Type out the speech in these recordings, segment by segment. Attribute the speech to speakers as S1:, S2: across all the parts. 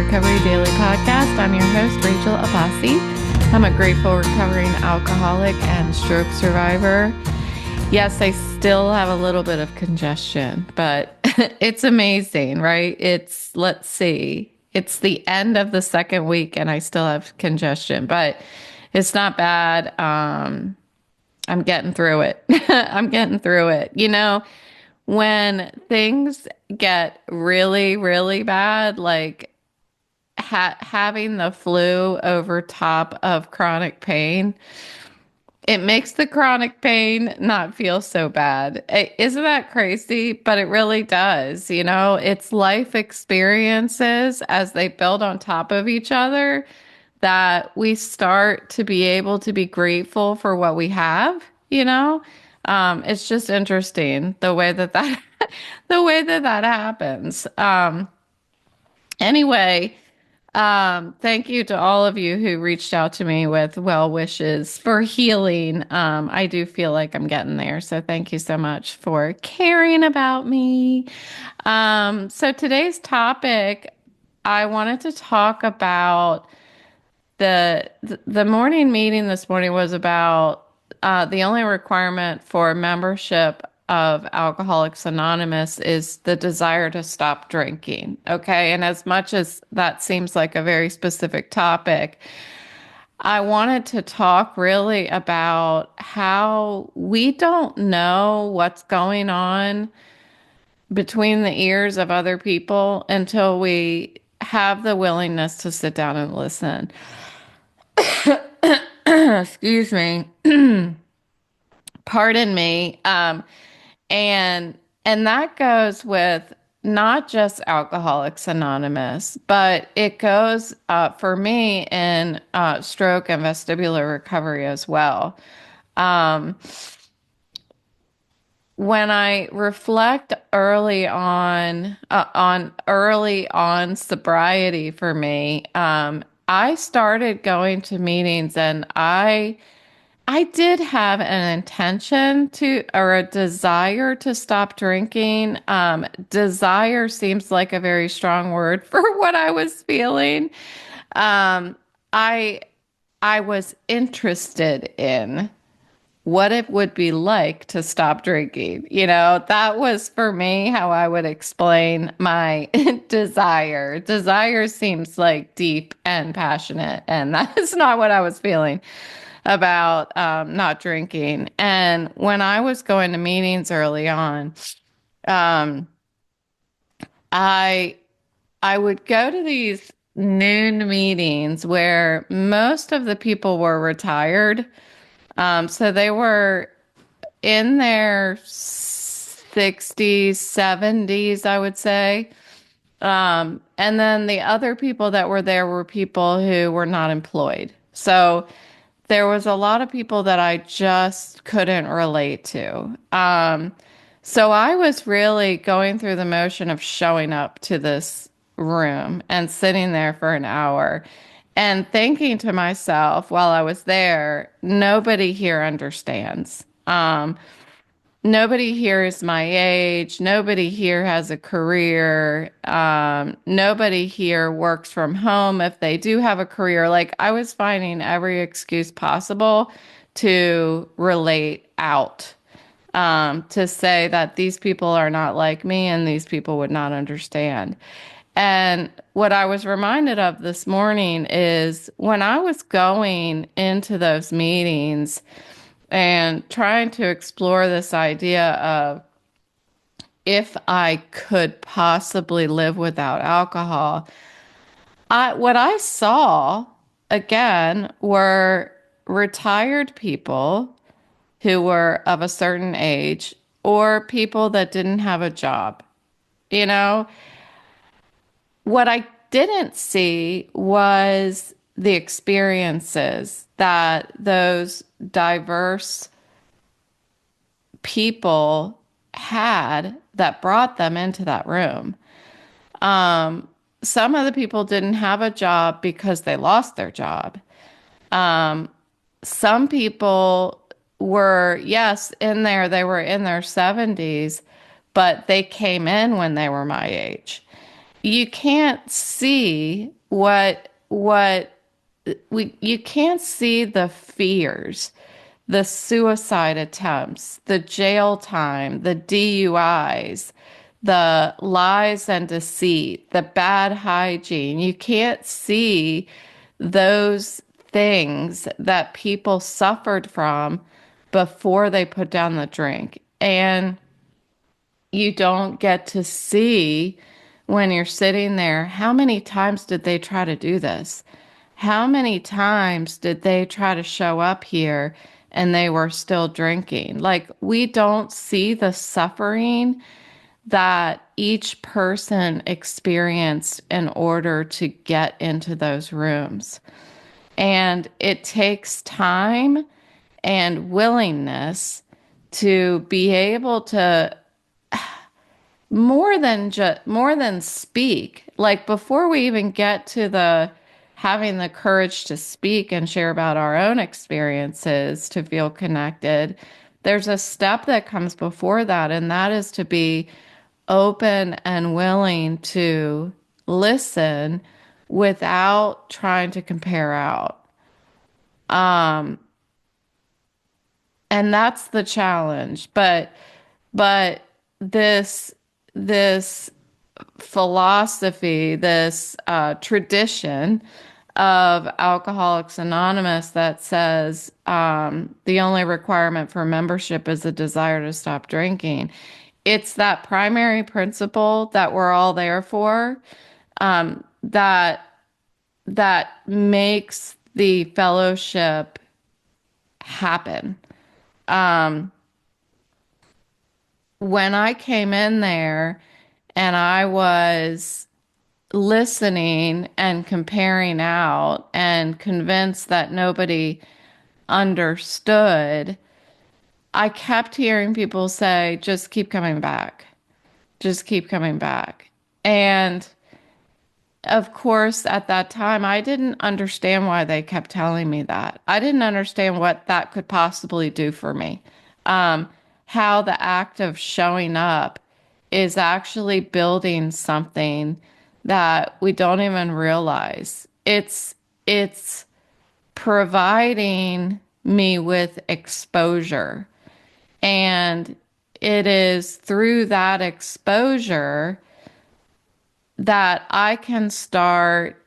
S1: Recovery Daily Podcast. I'm your host, Rachel Abbasi. I'm a grateful recovering alcoholic and stroke survivor. Yes, I still have a little bit of congestion, but it's amazing, right? Let's see, it's the end of the second week and I still have congestion, but it's not bad. I'm getting through it. I'm getting through it. When things get really, really bad, like having the flu over top of chronic pain, it makes the chronic pain not feel so bad. Isn't that crazy? But it really does. It's life experiences as they build on top of each other that we start to be able to be grateful for what we have. It's just interesting the way that the way that happens. Anyway, thank you to all of you who reached out to me with well wishes for healing. I do feel like I'm getting there. So thank you so much for caring about me. So today's topic, I wanted to talk about the morning meeting this morning was about the only requirement for membership of Alcoholics Anonymous is the desire to stop drinking. Okay. And as much as that seems like a very specific topic, I wanted to talk really about how we don't know what's going on between the ears of other people until we have the willingness to sit down and listen. Excuse me. Pardon me. And that goes with not just Alcoholics Anonymous, but it goes for me in stroke and vestibular recovery as well. When I reflect early on sobriety for me, I started going to meetings and I did have an intention to, or a desire to stop drinking. Desire seems like a very strong word for what I was feeling. I was interested in what it would be like to stop drinking. That was for me how I would explain my desire. Desire seems like deep and passionate, and that's not what I was feeling about not drinking. And when I was going to meetings early on, I would go to these noon meetings where most of the people were retired. So they were in their 60s, 70s, I would say. And then the other people that were there were people who were not employed. So there was a lot of people that I just couldn't relate to. So I was really going through the motion of showing up to this room and sitting there for an hour and thinking to myself while I was there, nobody here understands. Nobody here is my age. Nobody here has a career. Nobody here works from home if they do have a career. Like, I was finding every excuse possible to relate out, to say that these people are not like me and these people would not understand. And what I was reminded of this morning is when I was going into those meetings and trying to explore this idea of if I could possibly live without alcohol, what I saw again were retired people who were of a certain age or people that didn't have a job. What I didn't see was the experiences that those diverse people had that brought them into that room. Some of the people didn't have a job because they lost their job. Some people were, yes, they were in their 70s, but they came in when they were my age. you can't see you can't see the fears, the suicide attempts, the jail time, the DUIs, the lies and deceit, the bad hygiene. You can't see those things that people suffered from before they put down the drink. And you don't get to see when you're sitting there, how many times did they try to do this? How many times did they try to show up here and they were still drinking? Like, we don't see the suffering that each person experienced in order to get into those rooms. And it takes time and willingness to be able to more than speak. Like, before we even get to the having the courage to speak and share about our own experiences to feel connected, there's a step that comes before that, and that is to be open and willing to listen without trying to compare out. Um, and that's the challenge. But this philosophy, this tradition of Alcoholics Anonymous that says the only requirement for membership is a desire to stop drinking. It's that primary principle that we're all there for, that makes the fellowship happen. Um, when I came in there and I was listening and comparing out and convinced that nobody understood, I kept hearing people say, just keep coming back. Just keep coming back. And of course, at that time, I didn't understand why they kept telling me that. I didn't understand what that could possibly do for me. Um, how the act of showing up is actually building something that we don't even realize. It's providing me with exposure. And it is through that exposure that I can start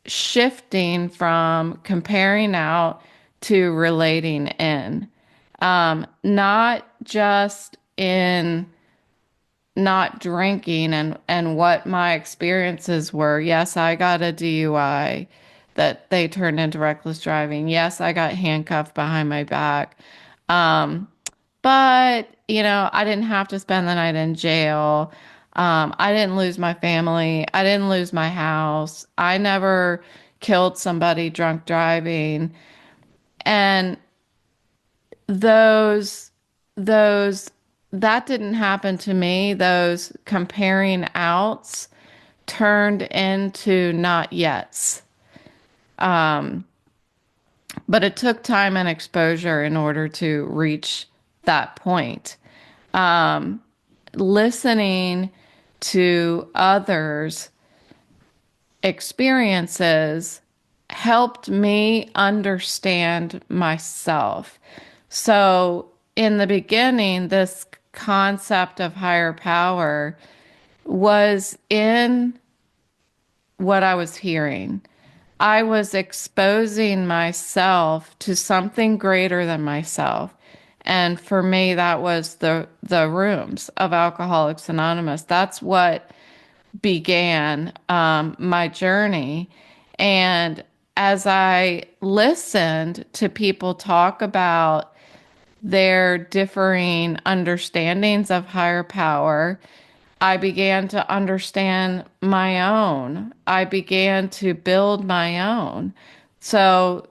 S1: shifting from comparing out to relating in. Not just in not drinking and what my experiences were. Yes, I got a DUI that they turned into reckless driving. Yes, I got handcuffed behind my back. Um, but, I didn't have to spend the night in jail. I didn't lose my family. I didn't lose my house. I never killed somebody drunk driving. And those, those, that didn't happen to me. Those comparing outs turned into not yets. Um, but it took time and exposure in order to reach that point. Um, Listening to others' experiences helped me understand myself. So, in the beginning, this concept of higher power was in what I was hearing. I was exposing myself to something greater than myself. And for me, that was the rooms of Alcoholics Anonymous. That's what began my journey. And as I listened to people talk about their differing understandings of higher power, I began to understand my own. I began to build my own. So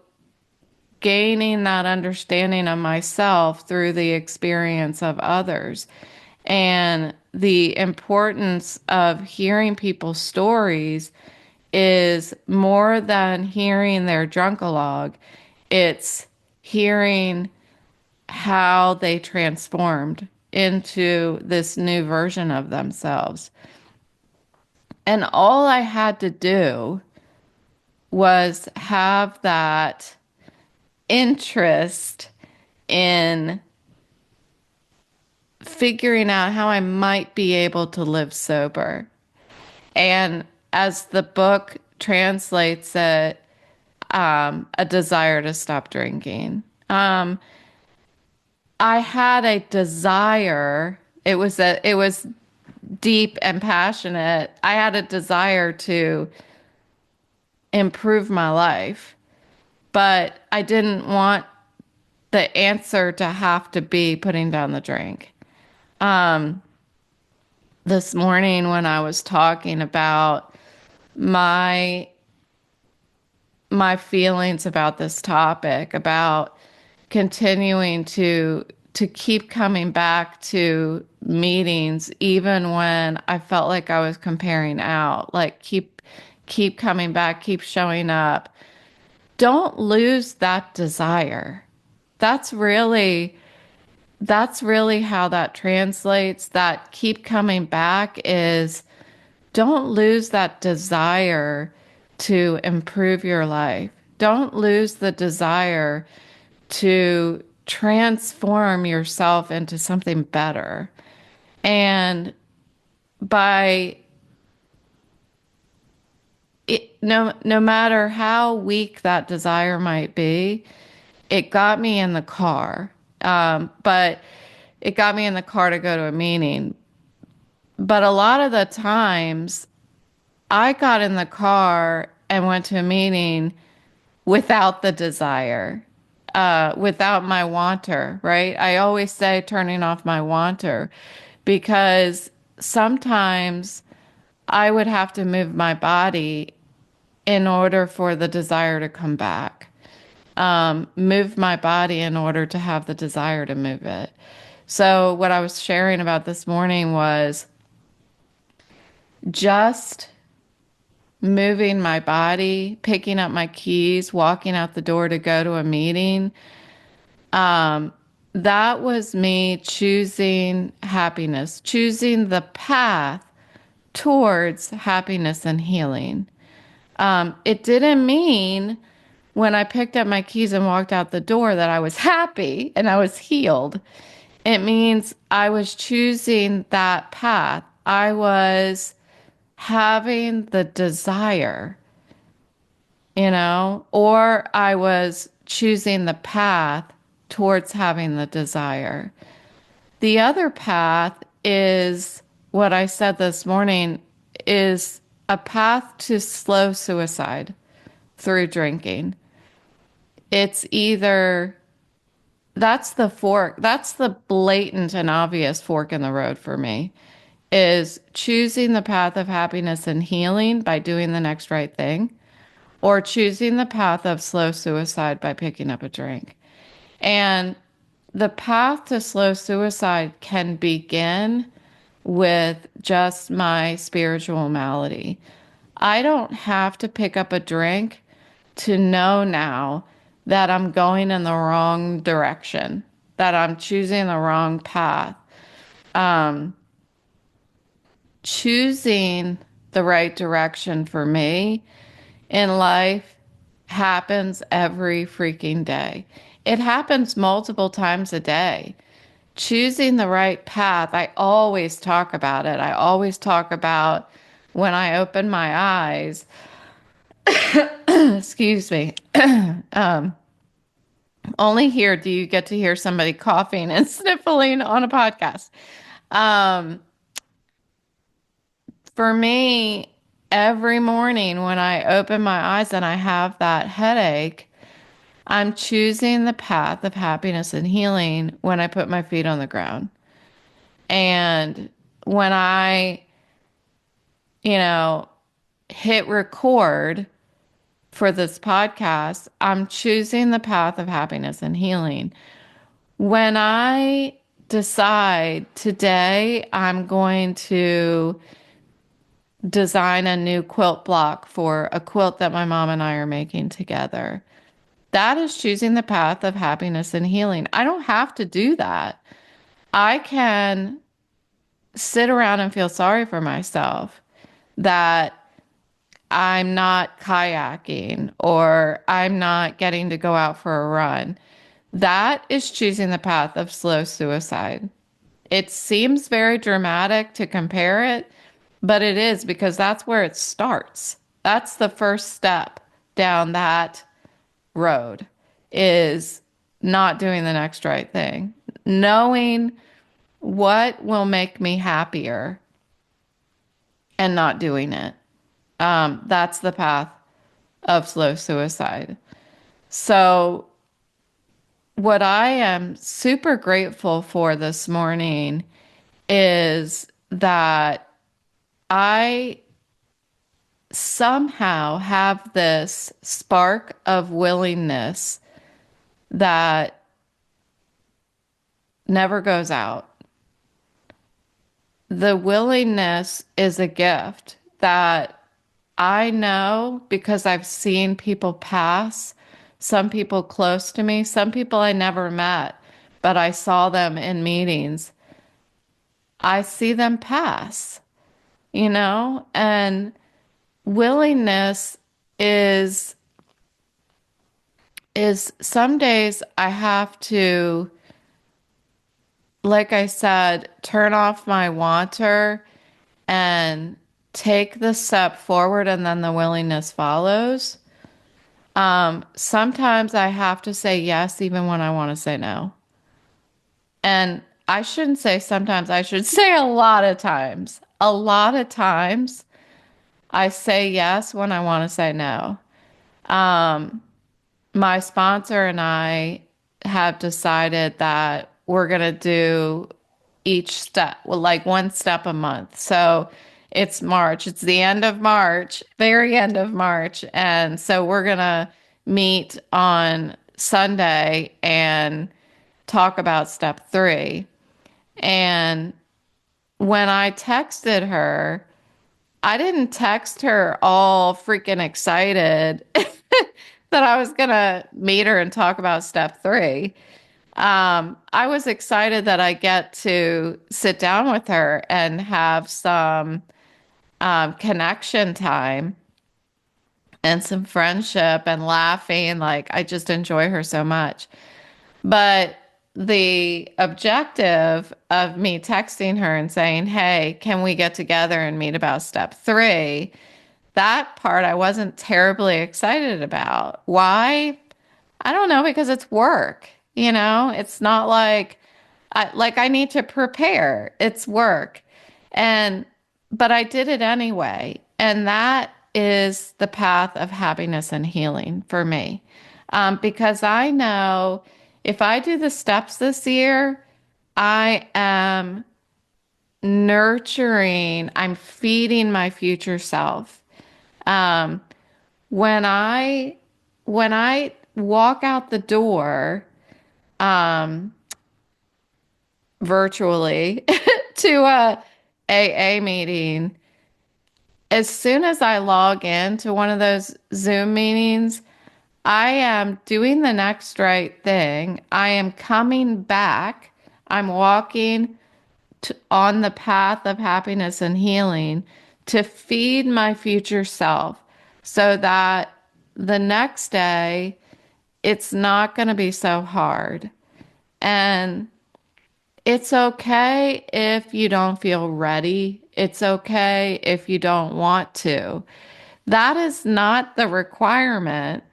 S1: gaining that understanding of myself through the experience of others and the importance of hearing people's stories is more than hearing their drunkalogue. It's hearing how they transformed into this new version of themselves. And all I had to do was have that interest in figuring out how I might be able to live sober. And as the book translates it, a desire to stop drinking. I had a desire. It was deep and passionate. I had a desire to improve my life, but I didn't want the answer to have to be putting down the drink. This morning when I was talking about my my feelings about this topic, about continuing to keep coming back to meetings even when I felt like I was comparing out, like keep coming back, keep showing up. Don't lose that desire. That's really that's really how that translates. That keep coming back is don't lose that desire to improve your life. Don't lose the desire to transform yourself into something better. And by no matter how weak that desire might be, it got me in the car. But it got me in the car to go to a meeting. But a lot of the times I got in the car and went to a meeting without the desire, without my wanter, right? I always say turning off my wanter because sometimes I would have to move my body in order for the desire to come back. Move my body in order to have the desire to move it. So what I was sharing about this morning was just moving my body, picking up my keys, walking out the door to go to a meeting. That was me choosing happiness, choosing the path towards happiness and healing. It didn't mean when I picked up my keys and walked out the door that I was happy and I was healed. It means I was choosing that path. I was having the desire, or I was choosing the path towards having the desire. The other path is what I said this morning is a path to slow suicide through drinking. It's either that's the fork, that's the blatant and obvious fork in the road for me, is choosing the path of happiness and healing by doing the next right thing, or choosing the path of slow suicide by picking up a drink. And the path to slow suicide can begin with just my spiritual malady. I don't have to pick up a drink to know now that I'm going in the wrong direction, that I'm choosing the wrong path. Choosing the right direction for me in life happens every freaking day. It happens multiple times a day. Choosing the right path, I always talk about it. I always talk about when I open my eyes, excuse me, only here do you get to hear somebody coughing and sniffling on a podcast. For me, every morning when I open my eyes and I have that headache, I'm choosing the path of happiness and healing when I put my feet on the ground. And when I, hit record for this podcast, I'm choosing the path of happiness and healing. When I decide today I'm going to design a new quilt block for a quilt that my mom and I are making together, that is choosing the path of happiness and healing. I don't have to do that. I can sit around and feel sorry for myself. that I'm not kayaking or I'm not getting to go out for a run. That is choosing the path of slow suicide. It seems very dramatic to compare it, but it is because that's where it starts. That's the first step down that road is not doing the next right thing. Knowing what will make me happier and not doing it. That's the path of slow suicide. So, what I am super grateful for this morning is that I somehow have this spark of willingness that never goes out. The willingness is a gift that I know because I've seen people pass, some people close to me, some people I never met, but I saw them in meetings. I see them pass, and willingness is is some days I have to, like I said, turn off my wanter and take the step forward and then the willingness follows. Sometimes I have to say yes even when I want to say no. And I shouldn't say sometimes, I should say a lot of times. A lot of times I say yes when I want to say no. Um, my sponsor and I have decided that we're going to do each step, well, like one step a month. So it's March. It's the end of March, very end of March. And so we're going to meet on Sunday and talk about step 3. And when I texted her, I didn't text her all freaking excited that I was going to meet her and talk about step 3. I was excited that I get to sit down with her and have some connection time and some friendship and laughing. Like, I just enjoy her so much. But the objective of me texting her and saying, hey, can we get together and meet about step 3? That part I wasn't terribly excited about. Why? I don't know, because it's work. It's not like I need to prepare. It's work. And but I did it anyway. And that is the path of happiness and healing for me. Because I know if I do the steps this year, I am nurturing, I'm feeding my future self. Um, when I walk out the door, um, virtually to a AA meeting, as soon as I log in to one of those Zoom meetings, I am doing the next right thing. I am coming back. I'm walking on the path of happiness and healing to feed my future self so that the next day it's not going to be so hard. And it's okay if you don't feel ready. It's okay if you don't want to. That is not the requirement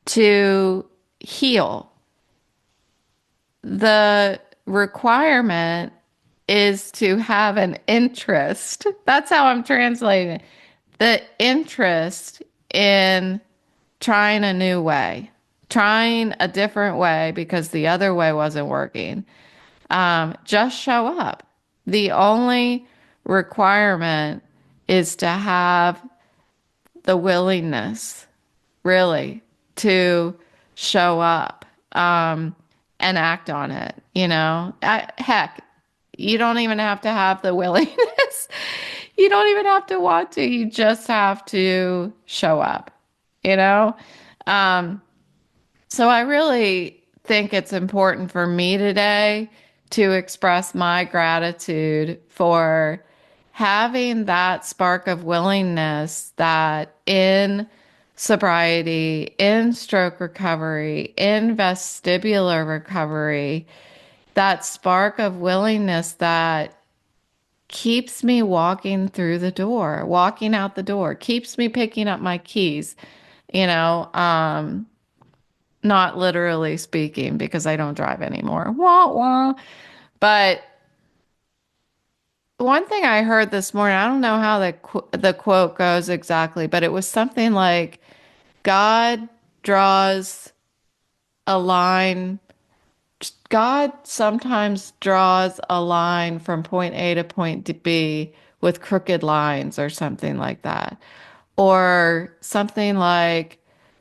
S1: to heal. The requirement is to have an interest. That's how I'm translating it. The interest in trying a new way, trying a different way because the other way wasn't working. Just show up. The only requirement is to have the willingness, really, to show up and act on it. Heck, you don't even have to have the willingness. You don't even have to want to. You just have to show up, you know? Um, so I really think it's important for me today to express my gratitude for having that spark of willingness that in sobriety, in stroke recovery, in vestibular recovery, that spark of willingness that keeps me walking through the door, walking out the door, keeps me picking up my keys, you know, not literally speaking because I don't drive anymore. Wah, wah. But one thing I heard this morning, I don't know how the quote goes exactly, but it was something like God draws a line. God sometimes draws a line from point A to point B with crooked lines or something like that. Or something like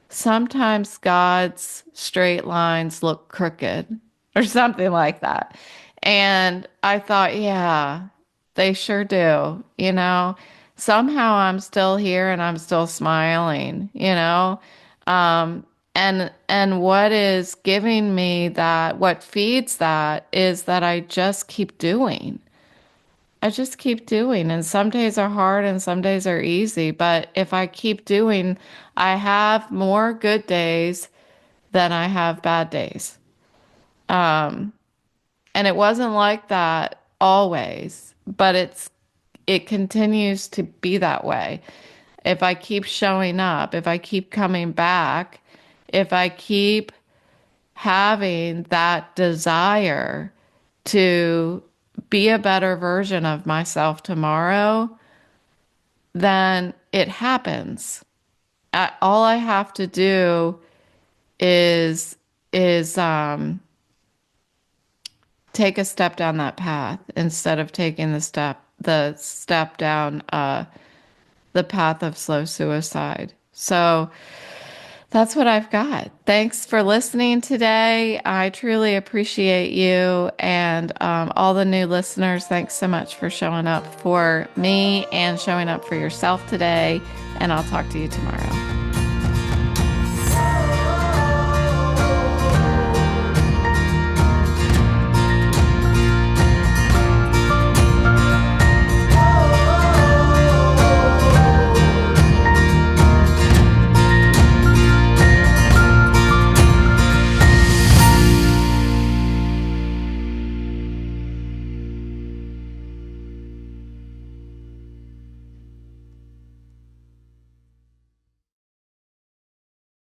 S1: sometimes God's straight lines look crooked or something like that. And I thought, yeah, they sure do. Somehow I'm still here and I'm still smiling, Um, and what is giving me that, what feeds that is that I just keep doing. I just keep doing. And some days are hard and some days are easy. But if I keep doing, I have more good days than I have bad days. Um, and it wasn't like that always, but it continues to be that way. If I keep showing up, if I keep coming back, if I keep having that desire to be a better version of myself tomorrow, then it happens. All I have to do is is take a step down that path instead of taking the step down the path of slow suicide. So that's what I've got. Thanks for listening today. I truly appreciate you and all the new listeners. Thanks so much for showing up for me and showing up for yourself today. And I'll talk to you tomorrow.